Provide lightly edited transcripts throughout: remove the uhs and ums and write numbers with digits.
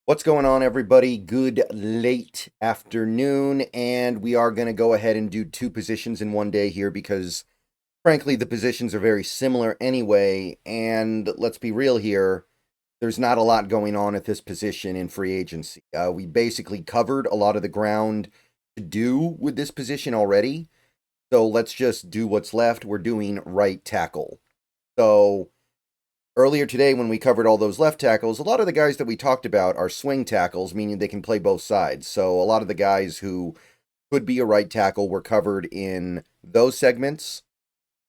What's going on, everybody? Good late afternoon, and we are going to go ahead and do two positions in one day here because, frankly, the positions are very similar anyway, and let's be real here, there's not a lot going on at this position in free agency. We basically covered a lot of the ground to do with this position already, so let's just do what's left. We're doing right tackle. So earlier today, when we covered all those left tackles, a lot of the guys that we talked about are swing tackles, meaning they can play both sides. So a lot of the guys who could be a right tackle were covered in those segments,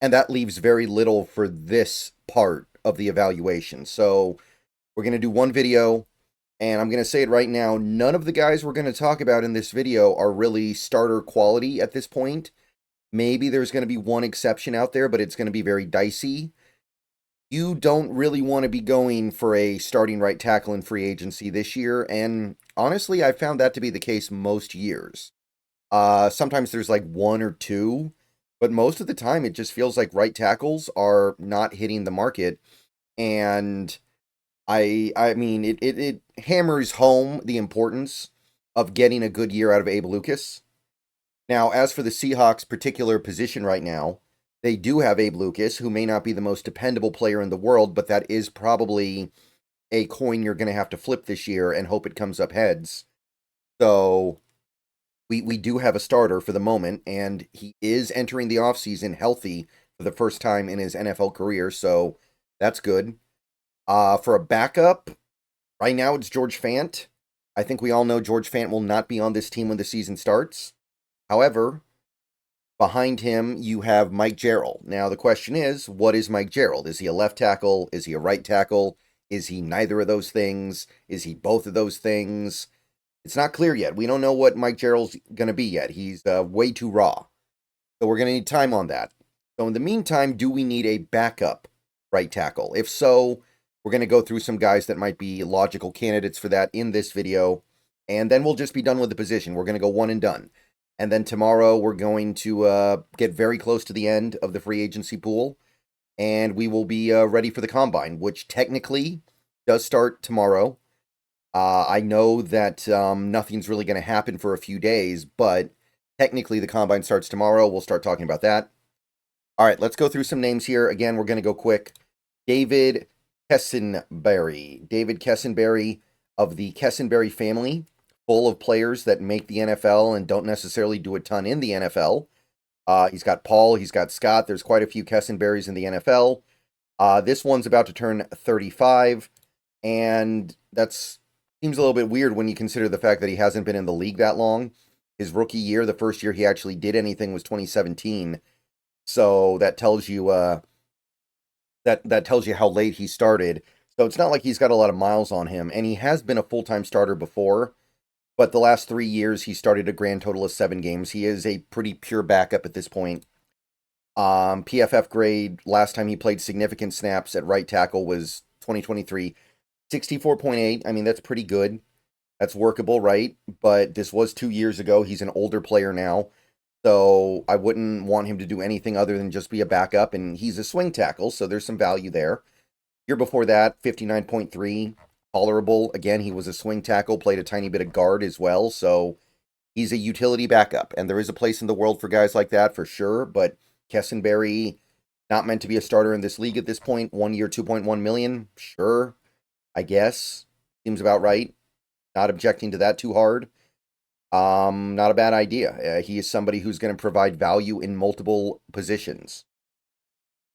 and that leaves very little for this part of the evaluation. So we're going to do one video, and I'm going to say it right now, none of the guys we're going to talk about in this video are really starter quality at this point. Maybe there's going to be one exception out there, but it's going to be very dicey. You don't really want to be going for a starting right tackle in free agency this year, and honestly, I found that to be the case most years. Sometimes there's like one or two, but most of the time it just feels like right tackles are not hitting the market, and it hammers home the importance of getting a good year out of Abe Lucas. Now, as for the Seahawks' particular position right now, they do have Abe Lucas, who may not be the most dependable player in the world, but that is probably a coin you're going to have to flip this year and hope it comes up heads. So we do have a starter for the moment, and he is entering the offseason healthy for the first time in his NFL career, so that's good. For a backup, right now it's George Fant. I think we all know George Fant will not be on this team when the season starts. However, behind him, you have Mike Gerald. Now, the question is, what is Mike Gerald? Is he a left tackle? Is he a right tackle? Is he neither of those things? Is he both of those things? It's not clear yet. We don't know what Mike Gerald's going to be yet. He's way too raw. So we're going to need time on that. So in the meantime, do we need a backup right tackle? If so, we're going to go through some guys that might be logical candidates for that in this video. And then we'll just be done with the position. We're going to go one and done. And then tomorrow we're going to get very close to the end of the free agency pool. And we will be ready for the combine, which technically does start tomorrow. I know that nothing's really going to happen for a few days, but technically the combine starts tomorrow. We'll start talking about that. All right, let's go through some names here. Again, we're going to go quick. David Quessenberry. David Quessenberry of the Quessenberry family, full of players that make the NFL and don't necessarily do a ton in the NFL. He's got Paul, he's got Scott. There's quite a few Quessenberries in the NFL. This one's about to turn 35, and that's seems a little bit weird when you consider the fact that he hasn't been in the league that long. His rookie year, the first year he actually did anything, was 2017. So that tells you that tells you how late he started. So it's not like he's got a lot of miles on him, and he has been a full-time starter before. But the last 3 years, he started a grand total of 7 games. He is a pretty pure backup at this point. PFF grade, last time he played significant snaps at right tackle was 2023. 64.8. I mean, that's pretty good. That's workable, right? But this was 2 years ago. He's an older player now. So I wouldn't want him to do anything other than just be a backup. And he's a swing tackle, so there's some value there. Year before that, 59.3. Tolerable. Again, he was a swing tackle, played a tiny bit of guard as well, so he's a utility backup, and there is a place in the world for guys like that for sure, but Quessenberry, not meant to be a starter in this league at this point. 1 year, 2.1 million, sure, I guess. Seems about right. Not objecting to that too hard. Not a bad idea. He is somebody who's going to provide value in multiple positions.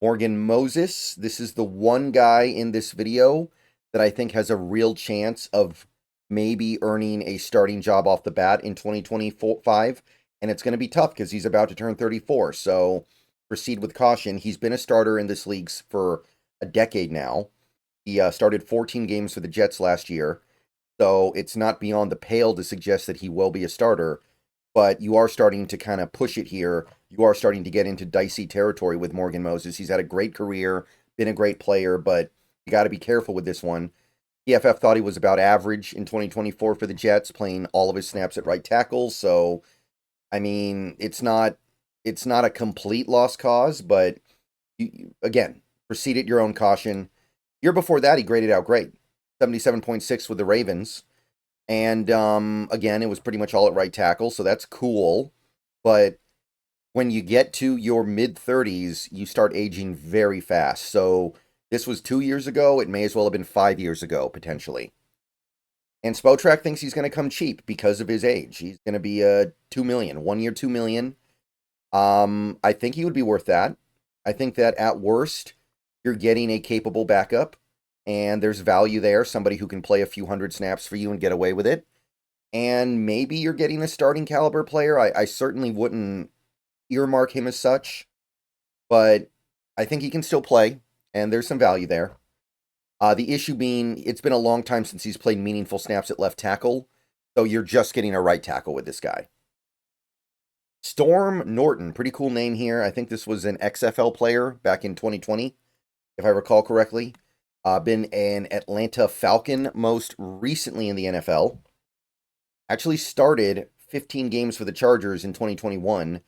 Morgan Moses, this is the one guy in this video that I think has a real chance of maybe earning a starting job off the bat in 2025. And it's going to be tough because he's about to turn 34. So proceed with caution. He's been a starter in this league for a decade now. He started 14 games for the Jets last year. So it's not beyond the pale to suggest that he will be a starter. But you are starting to kind of push it here. You are starting to get into dicey territory with Morgan Moses. He's had a great career, been a great player, but you got to be careful with this one. PFF thought he was about average in 2024 for the Jets, playing all of his snaps at right tackle. So, I mean, it's not a complete lost cause, but again, proceed at your own caution. Year before that, he graded out great. 77.6 with the Ravens. And again, it was pretty much all at right tackle, so that's cool. But when you get to your mid-30s, you start aging very fast. So this was 2 years ago. It may as well have been 5 years ago, potentially. And Spotrac thinks he's going to come cheap because of his age. He's going to be a 2 million, 1 year, 2 million. I think he would be worth that. I think that at worst, you're getting a capable backup, and there's value there. Somebody who can play a few hundred snaps for you and get away with it. And maybe you're getting a starting caliber player. I certainly wouldn't earmark him as such, but I think he can still play, and there's some value there. The issue being, it's been a long time since he's played meaningful snaps at left tackle, so you're just getting a right tackle with this guy. Storm Norton, pretty cool name here. I think this was an XFL player back in 2020, if I recall correctly. Been an Atlanta Falcon most recently in the NFL. Actually started 15 games for the Chargers in 2021.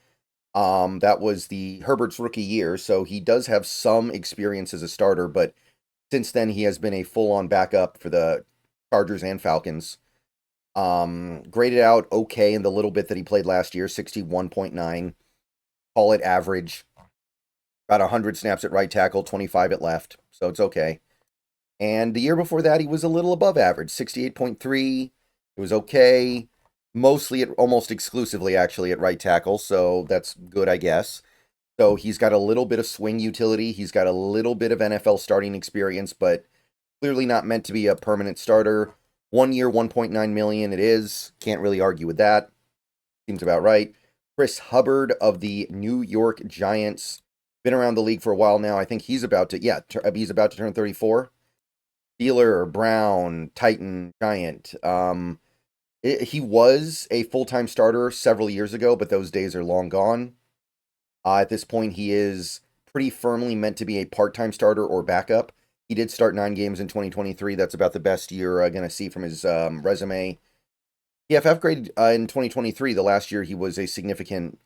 That was the Herbert's rookie year, so he does have some experience as a starter, but since then, he has been a full-on backup for the Chargers and Falcons. Graded out okay in the little bit that he played last year, 61.9. Call it average. About 100 snaps at right tackle, 25 at left, so it's okay. And the year before that, he was a little above average, 68.3. It was okay. Mostly, almost exclusively, actually, at right tackle, so that's good, I guess. So he's got a little bit of swing utility. He's got a little bit of NFL starting experience, but clearly not meant to be a permanent starter. 1 year, 1.9 million. It is. Can't really argue with that. Seems about right. Chris Hubbard of the New York Giants. Been around the league for a while now. I think he's about to, he's about to turn 34. Steeler, Brown, Titan, Giant. He was a full-time starter several years ago, but those days are long gone. At this point, he is pretty firmly meant to be a part-time starter or backup. He did start 9 games in 2023. That's about the best you're going to see from his resume. PFF grade in 2023, the last year he was a significantly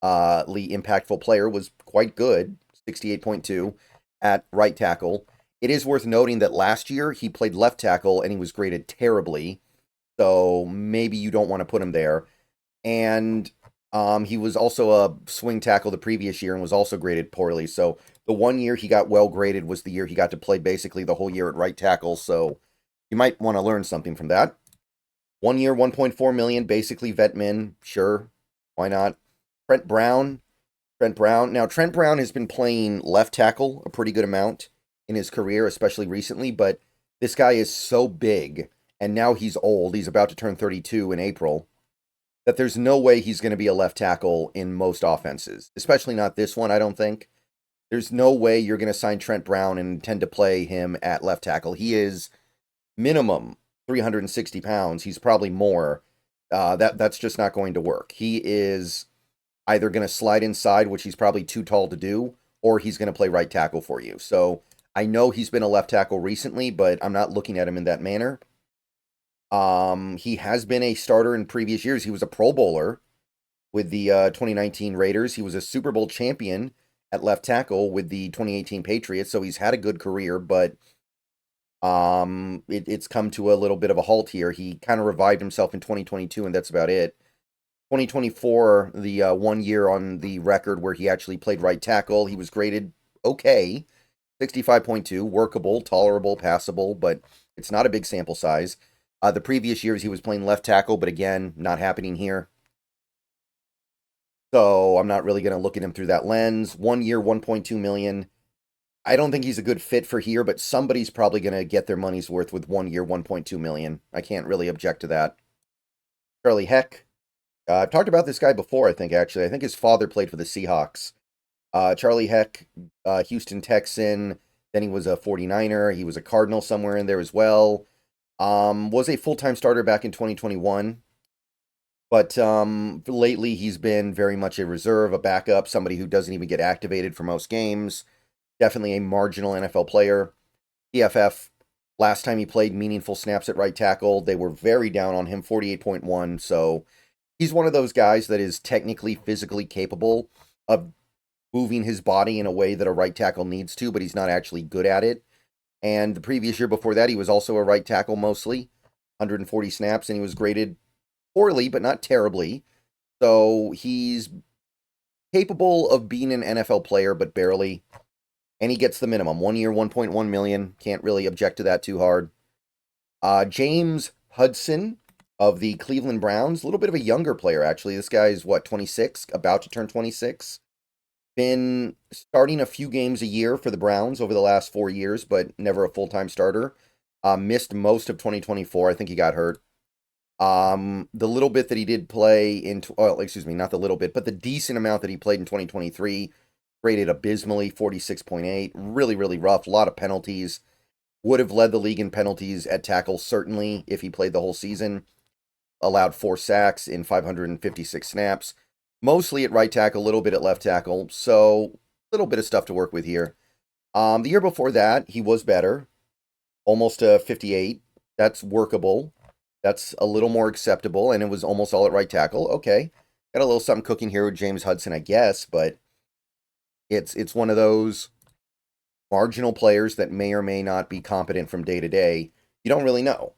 impactful player, was quite good, 68.2 at right tackle. It is worth noting that last year he played left tackle and he was graded terribly, so maybe you don't want to put him there. And he was also a swing tackle the previous year and was also graded poorly. So the 1 year he got well graded was the year he got to play basically the whole year at right tackle. So you might want to learn something from that. 1 year, 1.4 million, basically vet min. Sure, why not? Trent Brown. Now, Trent Brown has been playing left tackle a pretty good amount in his career, especially recently, but this guy is so big, and now he's old. He's about to turn 32 in April, that there's no way he's going to be a left tackle in most offenses, especially not this one, I don't think. There's no way you're going to sign Trent Brown and intend to play him at left tackle. He is minimum 360 pounds. He's probably more. That's just not going to work. He is either going to slide inside, which he's probably too tall to do, or he's going to play right tackle for you. So I know he's been a left tackle recently, but I'm not looking at him in that manner. He has been a starter in previous years. He was a Pro Bowler with the 2019 Raiders. He was a Super Bowl champion at left tackle with the 2018 Patriots, so he's had a good career, but it's come to a little bit of a halt here. He kind of revived himself in 2022, and that's about it. 2024, the 1 year on the record where he actually played right tackle, he was graded okay, 65.2, workable, tolerable, passable, but it's not a big sample size. The previous years he was playing left tackle, but again, not happening here. So I'm not really going to look at him through that lens. 1 year, 1.2 million. I don't think he's a good fit for here, but somebody's probably going to get their money's worth with 1 year, 1.2 million. I can't really object to that. Charlie Heck. I've talked about this guy before, I think, actually. I think his father played for the Seahawks. Charlie Heck, Houston Texan. Then he was a 49er. He was a Cardinal somewhere in there as well. Was a full-time starter back in 2021. But lately he's been very much a reserve, a backup, somebody who doesn't even get activated for most games. Definitely a marginal NFL player. PFF, last time he played meaningful snaps at right tackle, they were very down on him, 48.1. So he's one of those guys that is technically, physically capable of moving his body in a way that a right tackle needs to, but he's not actually good at it. And the previous year before that, he was also a right tackle mostly. 140 snaps, and he was graded poorly, but not terribly. So he's capable of being an NFL player, but barely. And he gets the minimum. 1 year, 1.1 million. Can't really object to that too hard. James Hudson of the Cleveland Browns. A little bit of a younger player, actually. This guy is, 26? About to turn 26. Been starting a few games a year for the Browns over the last 4 years, but never a full-time starter. Missed most of 2024. I think he got hurt. The little bit that he did play in, not the little bit, but the decent amount that he played in 2023, graded abysmally, 46.8. Really, really rough. A lot of penalties. Would have led the league in penalties at tackle, certainly, if he played the whole season. Allowed 4 sacks in 556 snaps. Mostly at right tackle, a little bit at left tackle. So, a little bit of stuff to work with here. The year before that, he was better. Almost a 58. That's workable. That's a little more acceptable, and it was almost all at right tackle. Okay. Got a little something cooking here with James Hudson, I guess, but it's one of those marginal players that may or may not be competent from day to day. You don't really know.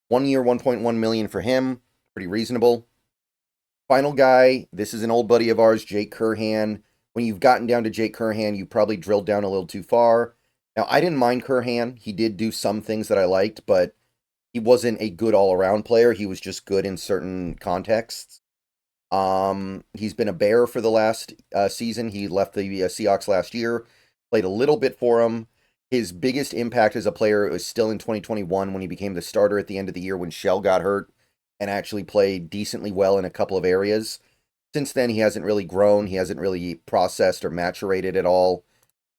1 year, 1.1 million for him. Pretty reasonable. Final guy, this is an old buddy of ours, Jake Curhan. When you've gotten down to Jake Curhan, you probably drilled down a little too far. Now, I didn't mind Curhan. He did do some things that I liked, but he wasn't a good all-around player. He was just good in certain contexts. He's been a Bear for the last season. He left the Seahawks last year. Played a little bit for him. His biggest impact as a player was still in 2021 when he became the starter at the end of the year when Shell got hurt and actually played decently well in a couple of areas. Since then, he hasn't really grown. He hasn't really processed or maturated at all.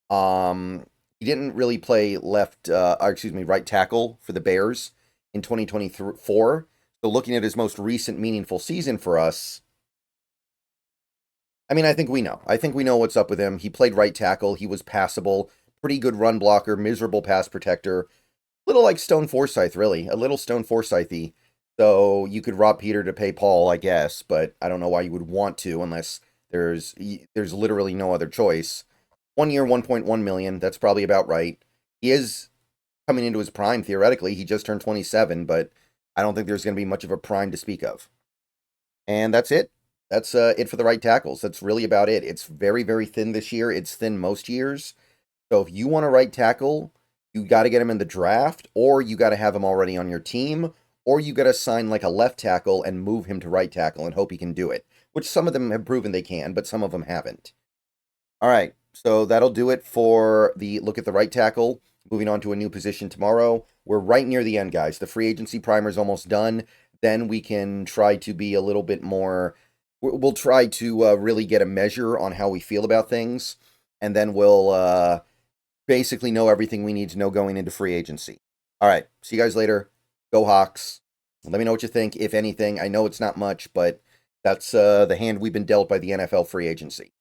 He didn't really play right tackle for the Bears in 2024. So looking at his most recent meaningful season for us, I mean, I think we know. I think we know what's up with him. He played right tackle. He was passable. Pretty good run blocker. Miserable pass protector. Little like Stone Forsythe, really. A little Stone Forsythe-y. So you could rob Peter to pay Paul, I guess. But I don't know why you would want to unless there's literally no other choice. 1 year, 1.1 million. That's probably about right. He is coming into his prime, theoretically. He just turned 27, but I don't think there's going to be much of a prime to speak of. And that's it. That's it for the right tackles. That's really about it. It's very, very thin this year. It's thin most years. So if you want a right tackle, you got to get him in the draft, or you got to have him already on your team, or you got to sign like a left tackle and move him to right tackle and hope he can do it, which some of them have proven they can, but some of them haven't. All right, so that'll do it for the look at the right tackle. Moving on to a new position tomorrow. We're right near the end, guys. The free agency primer is almost done. Then we can try to be a little bit more... We'll try to really get a measure on how we feel about things, and then we'll basically know everything we need to know going into free agency. All right, see you guys later. Go Hawks. Let me know what you think, if anything. I know it's not much, but that's the hand we've been dealt by the NFL free agency.